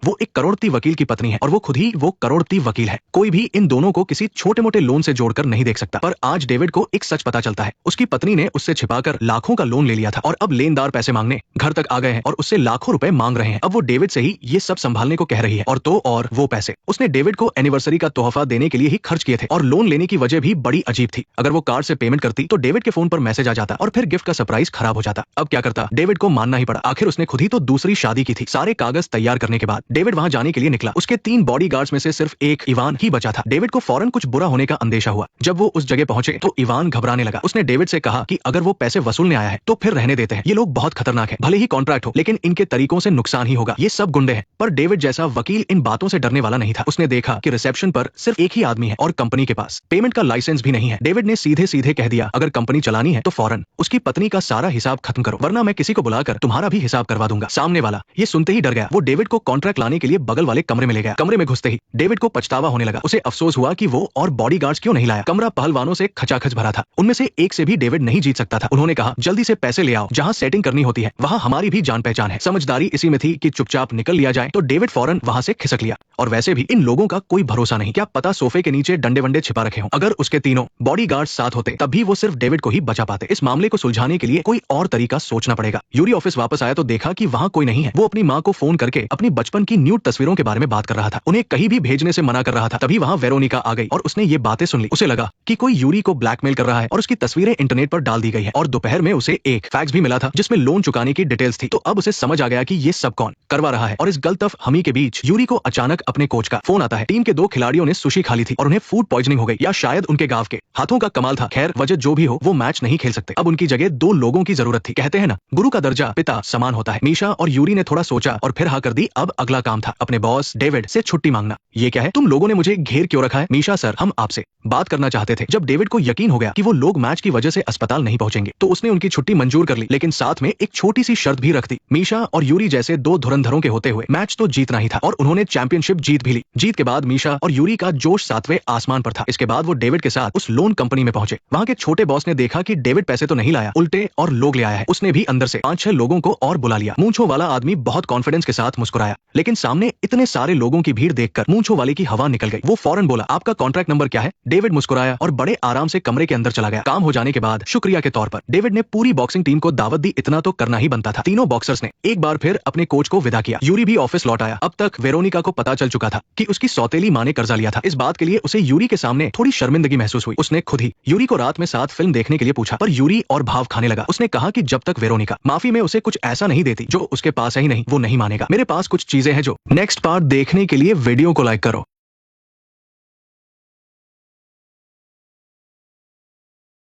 वो एक करोड़पति वकील की पत्नी है और वो खुद ही वो करोड़पति वकील है। कोई भी इन दोनों को किसी छोटे मोटे लोन से जोड़कर नहीं देख सकता। पर आज डेविड को एक सच पता चलता है। उसकी पत्नी ने उससे छिपाकर लाखों का लोन ले लिया था और अब लेनदार पैसे मांगने घर तक आ गए हैं और उससे लाखों रुपए मांग रहे हैं। अब वो डेविड से ही ये सब संभालने को कह रही है। और वो पैसे उसने डेविड को एनिवर्सरी का तोहफा देने के लिए ही खर्च किए थे और लोन लेने की वजह भी बड़ी अजीब थी। अगर वो कार्ड से पेमेंट करती तो डेविड के फोन पर मैसेज आ जाता और फिर गिफ्ट का सरप्राइज खराब हो जाता। अब क्या करता? डेविड को मानना ही पड़ा। आखिर उसने खुद ही तो दूसरी शादी की थी। सारे कागज तैयार करने के बाद डेविड वहां जाने के लिए निकला। उसके 3 बॉडीगार्ड्स में से सिर्फ एक इवान ही बचा था। डेविड को फौरन कुछ बुरा होने का अंदेशा हुआ। जब वो उस जगह पहुंचे तो इवान घबराने लगा। उसने डेविड से कहा कि अगर वो पैसे वसूलने आया है तो फिर रहने देते हैं। ये लोग बहुत खतरनाक हैं। भले ही कॉन्ट्रैक्ट हो लेकिन इनके तरीकों से नुकसान ही होगा। ये सब गुंडे हैं। पर डेविड जैसा वकील इन बातों से डरने वाला नहीं था। उसने देखा कि रिसेप्शन पर सिर्फ एक ही आदमी है और कंपनी के पास पेमेंट का लाइसेंस भी नहीं है। डेविड ने सीधे सीधे कह दिया, अगर कंपनी चलानी है तो फौरन उसकी पत्नी का सारा हिसाब खत्म करो, वरना मैं किसी को बुलाकर तुम्हारा भी हिसाब करवा दूंगा। सामने वाला ये सुनते ही डर गया। वो डेविड को कॉन्ट्रैक्ट लाने के लिए बगल वाले कमरे में ले गया। कमरे में घुसते ही डेविड को पछतावा होने लगा। उसे अफसोस हुआ कि वो और बॉडीगार्ड्स क्यों नहीं लाया। कमरा पहलवानों से खचाखच भरा था। उनमें से एक से भी डेविड नहीं जीत सकता था। उन्होंने कहा, जल्दी से पैसे ले आओ, जहां सेटिंग करनी होती है वहां हमारी भी जान पहचान है। समझदारी इसी में थी कि चुपचाप निकल लिया जाए। तो डेविड फौरन वहां से खिसक लिया। और वैसे भी इन लोगों का कोई भरोसा नहीं। क्या पता सोफे के नीचे डंडे वंडे छिपा रखे हों। अगर उसके तीनों बॉडीगार्ड्स साथ होते तब भी वो सिर्फ डेविड को ही बचा पाते। इस मामले को सुलझाने के लिए कोई और तरीका सोचना पड़ेगा। यूरी ऑफिस वापस आया तो देखा कि वहां कोई नहीं है। वो अपनी माँ को फोन करके अपनी बचपन की न्यूड तस्वीरों के बारे में बात कर रहा था। उन्हें कहीं भी भेजने से मना कर रहा था। तभी वहां वेरोनिका आ गई और उसने ये बातें सुन ली। उसे लगा कि कोई यूरी को ब्लैकमेल कर रहा है और उसकी तस्वीरें इंटरनेट पर डाल दी गई है। और दोपहर में उसे एक फैक्स भी मिला था जिसमें लोन चुकाने की डिटेल्स थी। तो अब उसे समझ आ गया कि ये सब कौन करवा रहा है। और इस गलतफ हमी के बीच यूरी को अचानक अपने कोच का फोन आता है। टीम के 2 खिलाड़ियों ने सुशी खा ली थी और उन्हें फूड पॉइजनिंग हो गई, या शायद उनके गांव के हाथों का कमाल था। खैर, वजह जो भी हो वो मैच नहीं खेल सकते। अब उनकी जगह 2 लोगों की जरूरत थी। कहते हैं ना, गुरु का दर्जा पिता समान होता है। मीशा और यूरी ने थोड़ा सोचा और फिर हाँ कर दी। अब अगला काम था अपने बॉस डेविड से छुट्टी मांगना। ये क्या है? तुम लोगों ने मुझे घेर क्यों रखा है? मीशा सर, हम आपसे बात करना चाहते थे। जब डेविड को यकीन हो गया कि वो लोग मैच की वजह से अस्पताल नहीं पहुंचेंगे तो उसने उनकी छुट्टी मंजूर कर ली, लेकिन साथ में एक छोटी सी शर्त भी रख दी। मीशा और यूरी जैसे 2 धुरंधरों के होते हुए मैच तो जीतना ही था और उन्होंने चैंपियनशिप जीत भी ली। जीत के बाद मीशा और यूरी का जोश 7वें आसमान पर था। इसके बाद वो डेविड के साथ उस लोन कंपनी में पहुंचे। वहां के छोटे बॉस ने देखा कि डेविड पैसे तो नहीं लाया, उल्टे और लोग ले आया है। उसने भी अंदर से 5-6 लोगों को और बुला लिया। मूंछों वाला आदमी बहुत कॉन्फिडेंस के साथ मुस्कुराया, लेकिन सामने इतने सारे लोगों की भीड़ देखकर मूंछों वाले की हवा निकल गई। वो फौरन बोला, आपका कॉन्ट्रैक्ट नंबर क्या है? डेविड मुस्कुराया और बड़े आराम से कमरे के अंदर चला गया। काम हो जाने के बाद शुक्रिया के तौर पर डेविड ने पूरी बॉक्सिंग टीम को दावत दी। इतना तो करना ही बनता था। तीनों बॉक्सर्स ने एक बार फिर अपने कोच को विदा किया। यूरी भी ऑफिस लौट आया। अब तक वेरोनिका को पता चल चुका था कि उसकी सौतेली मां ने कर्जा लिया था। इस बात के लिए उसे यूरी के सामने थोड़ी शर्मिंदगी महसूस हुई। उसने खुद ही यूरी को रात में साथ फिल्म देखने के लिए पूछा, पर यूरी और भाव खाने लगा। उसने कहा कि जब तक वेरोनिका माफी में उसे कुछ ऐसा नहीं देती जो उसके पास है ही नहीं, वो नहीं मानेगा। मेरे पास कुछ चीजें हैं जो नेक्स्ट पार्ट देखने के लिए वीडियो को लाइक करो।